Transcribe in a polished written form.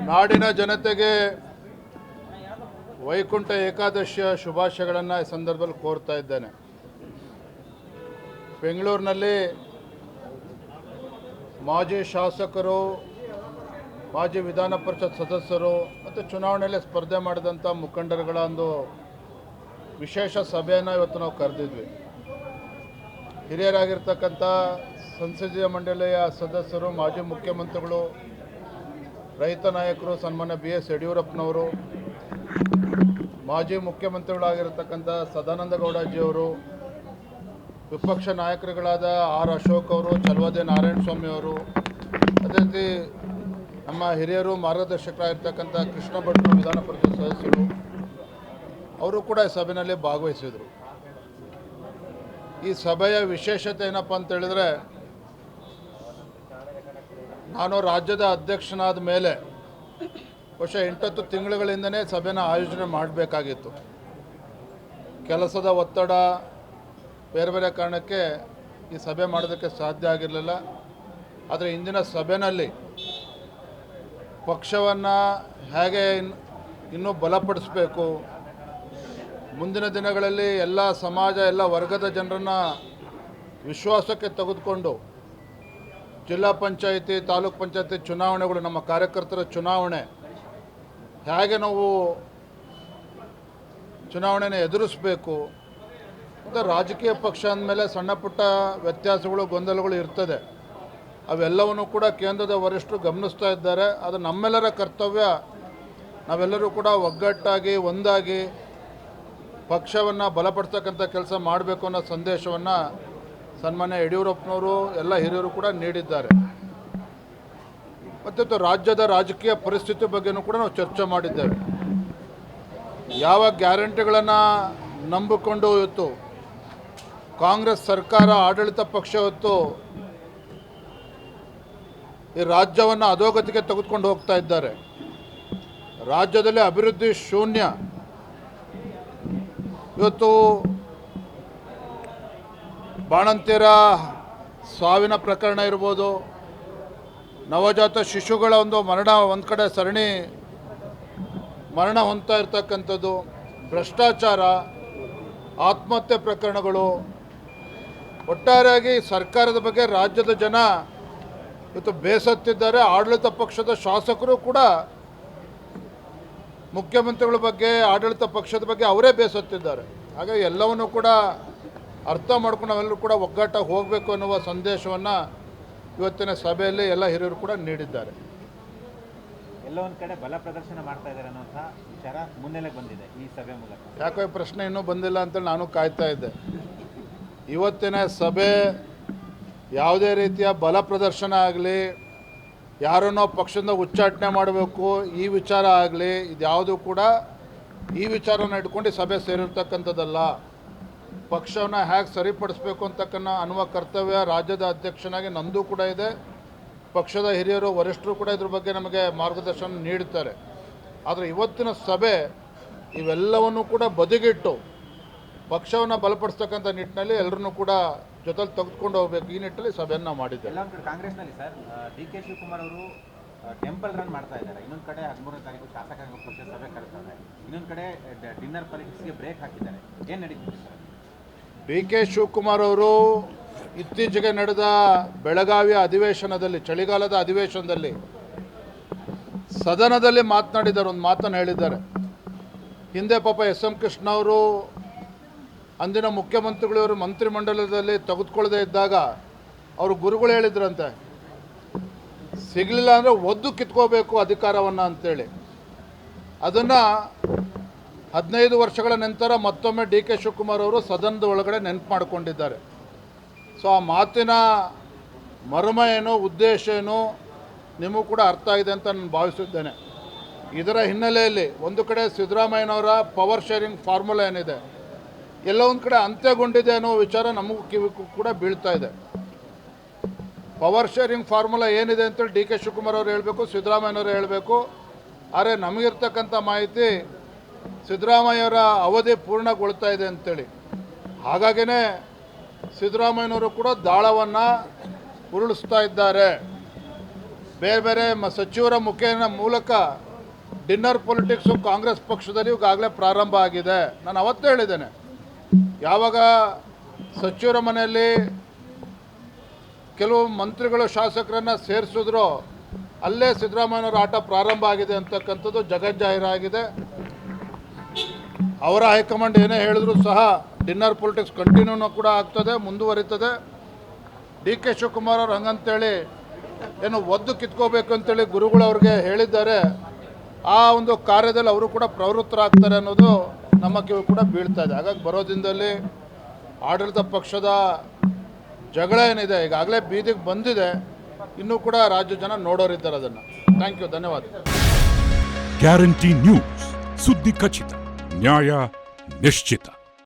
ನಾಡಿನ ಜನತೆಗೆ ವೈಕುಂಠ ಏಕಾದಶಿಯ ಶುಭಾಶಯಗಳನ್ನು ಈ ಸಂದರ್ಭದಲ್ಲಿ ಕೋರ್ತಾ ಇದ್ದೇನೆ. ಬೆಂಗಳೂರಿನಲ್ಲಿ ಮಾಜಿ ಶಾಸಕರು, ಮಾಜಿ ವಿಧಾನ ಪರಿಷತ್ ಸದಸ್ಯರು ಮತ್ತು ಚುನಾವಣೆಯಲ್ಲಿ ಸ್ಪರ್ಧೆ ಮಾಡಿದಂಥ ಮುಖಂಡರುಗಳ ಒಂದು ವಿಶೇಷ ಸಭೆಯನ್ನು ಇವತ್ತು ನಾವು ಕರೆದಿದ್ವಿ. ಹಿರಿಯರಾಗಿರ್ತಕ್ಕಂಥ ಸಂಸದೀಯ ಮಂಡಳಿಯ ಸದಸ್ಯರು, ಮಾಜಿ ಮುಖ್ಯಮಂತ್ರಿಗಳು, ರೈತ ನಾಯಕರು, ಸನ್ಮಾನ್ಯ BS ಯಡಿಯೂರಪ್ಪನವರು, ಮಾಜಿ ಮುಖ್ಯಮಂತ್ರಿಗಳಾಗಿರ್ತಕ್ಕಂಥ ಸದಾನಂದ ಗೌಡಜಿಯವರು, ವಿಪಕ್ಷ ನಾಯಕರುಗಳಾದ R. ಅಶೋಕ್ ಅವರು, ಚಲವಾದಿ ನಾರಾಯಣಸ್ವಾಮಿ ಅವರು, ಅದೇ ರೀತಿ ನಮ್ಮ ಹಿರಿಯರು ಮಾರ್ಗದರ್ಶಕರಾಗಿರ್ತಕ್ಕಂಥ ಕೃಷ್ಣ ಭಟ್ರು ವಿಧಾನ ಪರಿಷತ್ ಸದಸ್ಯರು ಅವರು ಕೂಡ ಈ ಸಭೆಯಲ್ಲಿ ಭಾಗವಹಿಸಿದರು. ಈ ಸಭೆಯ ವಿಶೇಷತೆ ಏನಪ್ಪ ಅಂತ ಹೇಳಿದ್ರೆ, ನಾನು ರಾಜ್ಯದ ಅಧ್ಯಕ್ಷನಾದ ಮೇಲೆ ಬಹುಶಃ 8 ತಿಂಗಳುಗಳಿಂದನೇ ಸಭೆನ ಆಯೋಜನೆ ಮಾಡಬೇಕಾಗಿತ್ತು. ಕೆಲಸದ ಒತ್ತಡ, ಬೇರೆ ಬೇರೆ ಕಾರಣಕ್ಕೆ ಈ ಸಭೆ ಮಾಡೋದಕ್ಕೆ ಸಾಧ್ಯ ಆಗಿರಲಿಲ್ಲ. ಆದರೆ ಇಂದಿನ ಸಭೆಯಲ್ಲಿ ಪಕ್ಷವನ್ನು ಹೇಗೆ ಇನ್ನೂ ಬಲಪಡಿಸಬೇಕು, ಮುಂದಿನ ದಿನಗಳಲ್ಲಿ ಎಲ್ಲ ಸಮಾಜ, ಎಲ್ಲ ವರ್ಗದ ಜನರನ್ನು ವಿಶ್ವಾಸಕ್ಕೆ ತೆಗೆದುಕೊಂಡು ಜಿಲ್ಲಾ ಪಂಚಾಯಿತಿ, ತಾಲೂಕು ಪಂಚಾಯಿತಿ ಚುನಾವಣೆಗಳು, ನಮ್ಮ ಕಾರ್ಯಕರ್ತರ ಚುನಾವಣೆ ಹೇಗೆ ನಾವು ಚುನಾವಣೆನ ಎದುರಿಸಬೇಕು ಮತ್ತು ರಾಜಕೀಯ ಪಕ್ಷ ಅಂದಮೇಲೆ ಸಣ್ಣ ಪುಟ್ಟ ವ್ಯತ್ಯಾಸಗಳು, ಗೊಂದಲಗಳು ಇರ್ತದೆ. ಅವೆಲ್ಲವನ್ನೂ ಕೂಡ ಕೇಂದ್ರದ ವರಿಷ್ಠರು ಗಮನಿಸ್ತಾ ಇದ್ದಾರೆ. ಅದು ನಮ್ಮೆಲ್ಲರ ಕರ್ತವ್ಯ. ನಾವೆಲ್ಲರೂ ಕೂಡ ಒಗ್ಗಟ್ಟಾಗಿ, ಒಂದಾಗಿ ಪಕ್ಷವನ್ನು ಬಲಪಡಿಸ್ತಕ್ಕಂಥ ಕೆಲಸ ಮಾಡಬೇಕು ಅನ್ನೋ ಸಂದೇಶವನ್ನು ಸನ್ಮಾನ್ಯ ಯಡಿಯೂರಪ್ಪನವರು, ಎಲ್ಲ ಹಿರಿಯರು ಕೂಡ ನೀಡಿದ್ದಾರೆ. ಮತ್ತು ರಾಜ್ಯದ ರಾಜಕೀಯ ಪರಿಸ್ಥಿತಿ ಬಗ್ಗೆನೂ ಕೂಡ ನಾವು ಚರ್ಚೆ ಮಾಡಿದ್ದೇವೆ. ಯಾವ ಗ್ಯಾರಂಟಿಗಳನ್ನು ನಂಬಿಕೊಂಡು ಇವತ್ತು ಕಾಂಗ್ರೆಸ್ ಸರ್ಕಾರ, ಆಡಳಿತ ಪಕ್ಷ ಇವತ್ತು ಈ ರಾಜ್ಯವನ್ನು ಅಧೋಗತಿಗೆ ತೆಗೆದುಕೊಂಡು ಹೋಗ್ತಾ ಇದ್ದಾರೆ. ರಾಜ್ಯದಲ್ಲಿ ಅಭಿವೃದ್ಧಿ ಶೂನ್ಯ. ಇವತ್ತು ಬಾಣಂತಿಯರ ಸಾವಿನ ಪ್ರಕರಣ ಇರ್ಬೋದು, ನವಜಾತ ಶಿಶುಗಳ ಒಂದು ಮರಣ, ಒಂದು ಕಡೆ ಸರಣಿ ಮರಣ ಹೊಂದ್ತಾ ಇರ್ತಕ್ಕಂಥದ್ದು, ಭ್ರಷ್ಟಾಚಾರ, ಆತ್ಮಹತ್ಯೆ ಪ್ರಕರಣಗಳು, ಒಟ್ಟಾರೆಯಾಗಿ ಸರ್ಕಾರದ ಬಗ್ಗೆ ರಾಜ್ಯದ ಜನ ಇವತ್ತು ಬೇಸತ್ತಿದ್ದಾರೆ. ಆಡಳಿತ ಪಕ್ಷದ ಶಾಸಕರು ಕೂಡ ಮುಖ್ಯಮಂತ್ರಿಗಳ ಬಗ್ಗೆ, ಆಡಳಿತ ಪಕ್ಷದ ಬಗ್ಗೆ ಅವರೇ ಬೇಸತ್ತಿದ್ದಾರೆ. ಹಾಗಾಗಿ ಎಲ್ಲವನ್ನೂ ಕೂಡ ಅರ್ಥ ಮಾಡ್ಕೊಂಡು ನಾವೆಲ್ಲರೂ ಕೂಡ ಒಗ್ಗಟ್ಟಾಗಿ ಹೋಗಬೇಕು ಅನ್ನುವ ಸಂದೇಶವನ್ನು ಇವತ್ತಿನ ಸಭೆಯಲ್ಲಿ ಎಲ್ಲ ಹಿರಿಯರು ಕೂಡ ನೀಡಿದ್ದಾರೆ. ಎಲ್ಲ ಒಂದು ಕಡೆ ಬಲ ಪ್ರದರ್ಶನ ಮಾಡ್ತಾ ಇದ್ದಾರೆ ಅನ್ನೋಂಥ ವಿಚಾರ ಮುನ್ನೆಲೆಗೆ ಬಂದಿದೆ ಈ ಸಭೆ ಮೂಲಕ. ಯಾಕೋ ಈ ಪ್ರಶ್ನೆ ಇನ್ನೂ ಬಂದಿಲ್ಲ ಅಂತೇಳಿ ನಾನು ಕಾಯ್ತಾ ಇದ್ದೆ. ಇವತ್ತಿನ ಸಭೆ ಯಾವುದೇ ರೀತಿಯ ಬಲ ಪ್ರದರ್ಶನ ಆಗಲಿ, ಯಾರನ್ನೋ ಪಕ್ಷದಿಂದ ಉಚ್ಚಾಟನೆ ಮಾಡಬೇಕು ಈ ವಿಚಾರ ಆಗಲಿ, ಇದ್ಯಾವುದು ಕೂಡ ಈ ವಿಚಾರನ ಇಟ್ಕೊಂಡು ಸಭೆ ಸೇರಿರ್ತಕ್ಕಂಥದ್ದಲ್ಲ. ಪಕ್ಷವನ್ನು ಹೇಗೆ ಸರಿಪಡಿಸಬೇಕು ಅನ್ನುವ ಕರ್ತವ್ಯ ರಾಜ್ಯದ ಅಧ್ಯಕ್ಷನಾಗಿ ನಂದು ಕೂಡ ಇದೆ. ಪಕ್ಷದ ಹಿರಿಯರು, ವರಿಷ್ಠರು ಕೂಡ ಇದ್ರ ಬಗ್ಗೆ ನಮಗೆ ಮಾರ್ಗದರ್ಶನ ನೀಡುತ್ತಾರೆ. ಆದರೆ ಇವತ್ತಿನ ಸಭೆ ಇವೆಲ್ಲವನ್ನು ಕೂಡ ಬದಿಗಿಟ್ಟು ಪಕ್ಷವನ್ನು ಬಲಪಡಿಸ್ತಕ್ಕಂಥ ನಿಟ್ಟಿನಲ್ಲಿ ಎಲ್ಲರನ್ನೂ ಕೂಡ ಜೊತೆಲಿ ತೆಗೆದುಕೊಂಡು ಹೋಗಬೇಕು, ಈ ನಿಟ್ಟಿನಲ್ಲಿ ಸಭೆಯನ್ನು ನಾವು ಮಾಡಿದ್ದೇವೆ. ಎಲ್ಲ ಒಂದು ಕಡೆ ಕಾಂಗ್ರೆಸ್ನಲ್ಲಿ ಸರ್ DK ಶಿವಕುಮಾರ್ ಅವರು ಟೆಂಪಲ್ ರನ್ ಮಾಡ್ತಾ ಇದ್ದಾರೆ. ಇನ್ನೊಂದು ಕಡೆ 13ನೇ ತಾರೀಕು ಶಾಸಕಾಂಗ ಪಕ್ಷ ಸಭೆ ಕರೆಸ್ತಾರೆ. ಇನ್ನೊಂದು ಕಡೆ ಡಿನ್ನರ್ ಪಾಲಿಟಿಕ್ಸ್ಗೆ ಬ್ರೇಕ್ ಹಾಕಿದ್ದಾರೆ. ಏನು ನಡೀತಿದೆ ಸರ್? DK ಶಿವಕುಮಾರ್ ಅವರು ಇತ್ತೀಚೆಗೆ ನಡೆದ ಬೆಳಗಾವಿಯ ಅಧಿವೇಶನದಲ್ಲಿ, ಚಳಿಗಾಲದ ಅಧಿವೇಶನದಲ್ಲಿ ಸದನದಲ್ಲಿ ಮಾತನಾಡಿದ್ದಾರೆ. ಒಂದು ಮಾತನ್ನು ಹೇಳಿದ್ದಾರೆ. ಹಿಂದೆ ಪಾಪ SM ಕೃಷ್ಣ ಅವರು ಅಂದಿನ ಮುಖ್ಯಮಂತ್ರಿಗಳವರು ಮಂತ್ರಿಮಂಡಲದಲ್ಲಿ ತೆಗೆದುಕೊಳ್ಳದೆ ಇದ್ದಾಗ ಅವರು ಗುರುಗಳು ಹೇಳಿದ್ರಂತೆ, ಸಿಗಲಿಲ್ಲ ಅಂದರೆ ಒದ್ದು ಕಿತ್ಕೋಬೇಕು ಅಧಿಕಾರವನ್ನು ಅಂತೇಳಿ. ಅದನ್ನು 15 ವರ್ಷಗಳ ನಂತರ ಮತ್ತೊಮ್ಮೆ DK ಶಿವಕುಮಾರ್ ಅವರು ಸದನದ ಒಳಗಡೆ ನೆನಪು ಮಾಡಿಕೊಂಡಿದ್ದಾರೆ. ಸೊ ಆ ಮಾತಿನ ಮರ್ಮ ಏನು, ಉದ್ದೇಶ ಏನು ನಿಮಗೂ ಕೂಡ ಅರ್ಥ ಆಗಿದೆ ಅಂತ ನಾನು ಭಾವಿಸಿದ್ದೇನೆ. ಇದರ ಹಿನ್ನೆಲೆಯಲ್ಲಿ ಒಂದು ಕಡೆ ಸಿದ್ದರಾಮಯ್ಯನವರ ಪವರ್ ಶೇರಿಂಗ್ ಫಾರ್ಮುಲಾ ಏನಿದೆ, ಎಲ್ಲ ಒಂದು ಕಡೆ ಅಂತ್ಯಗೊಂಡಿದೆ ಅನ್ನೋ ವಿಚಾರ ನಮಗೂ ಕಿವಿಗೂ ಕೂಡ ಬೀಳ್ತಾ ಇದೆ. ಪವರ್ ಶೇರಿಂಗ್ ಫಾರ್ಮುಲಾ ಏನಿದೆ ಅಂತೇಳಿ DK ಶಿವಕುಮಾರ್ ಅವರು ಹೇಳಬೇಕು, ಸಿದ್ದರಾಮಯ್ಯನವರು ಹೇಳಬೇಕು. ಆದರೆ ನಮಗಿರ್ತಕ್ಕಂಥ ಮಾಹಿತಿ ಸಿದ್ದರಾಮಯ್ಯವರ ಅವಧಿ ಪೂರ್ಣಗೊಳ್ತಾ ಇದೆ ಅಂತೇಳಿ. ಹಾಗಾಗಿನೇ ಸಿದ್ದರಾಮಯ್ಯನವರು ಕೂಡ ದಾಳವನ್ನು ಉರುಳಿಸ್ತಾ ಇದ್ದಾರೆ. ಬೇರೆ ಬೇರೆ ಸಚಿವರ ಮೂಲಕ ಡಿನ್ನರ್ ಪೊಲಿಟಿಕ್ಸು ಕಾಂಗ್ರೆಸ್ ಪಕ್ಷದಲ್ಲಿ ಈಗಾಗಲೇ ಪ್ರಾರಂಭ ಆಗಿದೆ. ನಾನು ಅವತ್ತೇ ಹೇಳಿದ್ದೇನೆ, ಯಾವಾಗ ಸಚಿವರ ಮನೆಯಲ್ಲಿ ಕೆಲವು ಮಂತ್ರಿಗಳು ಶಾಸಕರನ್ನು ಸೇರಿಸಿದ್ರು ಅಲ್ಲೇ ಸಿದ್ದರಾಮಯ್ಯನವರ ಆಟ ಪ್ರಾರಂಭ ಆಗಿದೆ ಅಂತಕ್ಕಂಥದ್ದು ಜಗಜ್ಜಾಹೀರಾಗಿದೆ. ಅವರ ಹೈಕಮಾಂಡ್ ಏನೇ ಹೇಳಿದ್ರು ಸಹ ಡಿನ್ನರ್ ಪೊಲಿಟಿಕ್ಸ್ ಕಂಟಿನ್ಯೂನೂ ಕೂಡ ಆಗ್ತದೆ, ಮುಂದುವರಿತದೆ. ಡಿ ಕೆ ಶಿವಕುಮಾರ್ ಅವ್ರು ಹಂಗಂತೇಳಿ ಏನು ಒದ್ದು ಕಿತ್ಕೋಬೇಕು ಅಂತೇಳಿ ಗುರುಗಳು ಅವ್ರಿಗೆ ಹೇಳಿದ್ದಾರೆ. ಆ ಒಂದು ಕಾರ್ಯದಲ್ಲಿ ಅವರು ಕೂಡ ಪ್ರವೃತ್ತರಾಗ್ತಾರೆ ಅನ್ನೋದು ನಮ್ಮ ಕಿವಿ ಕೂಡ ಬೀಳ್ತಾ ಇದೆ. ಹಾಗಾಗಿ ಬರೋ ದಿನದಲ್ಲಿ ಆಡಳಿತ ಪಕ್ಷದ ಜಗಳ ಏನಿದೆ ಈಗಾಗಲೇ ಬೀದಿಗೆ ಬಂದಿದೆ, ಇನ್ನೂ ಕೂಡ ರಾಜ್ಯ ಜನ ನೋಡೋರಿದ್ದಾರೆ ಅದನ್ನು. ಥ್ಯಾಂಕ್ ಯು, ಧನ್ಯವಾದ. ಗ್ಯಾರಂಟಿ ನ್ಯೂಸ್, ಸುದ್ದಿ ಖಚಿತ, ನ್ಯಾಯ ನಿಶ್ಚಿತ.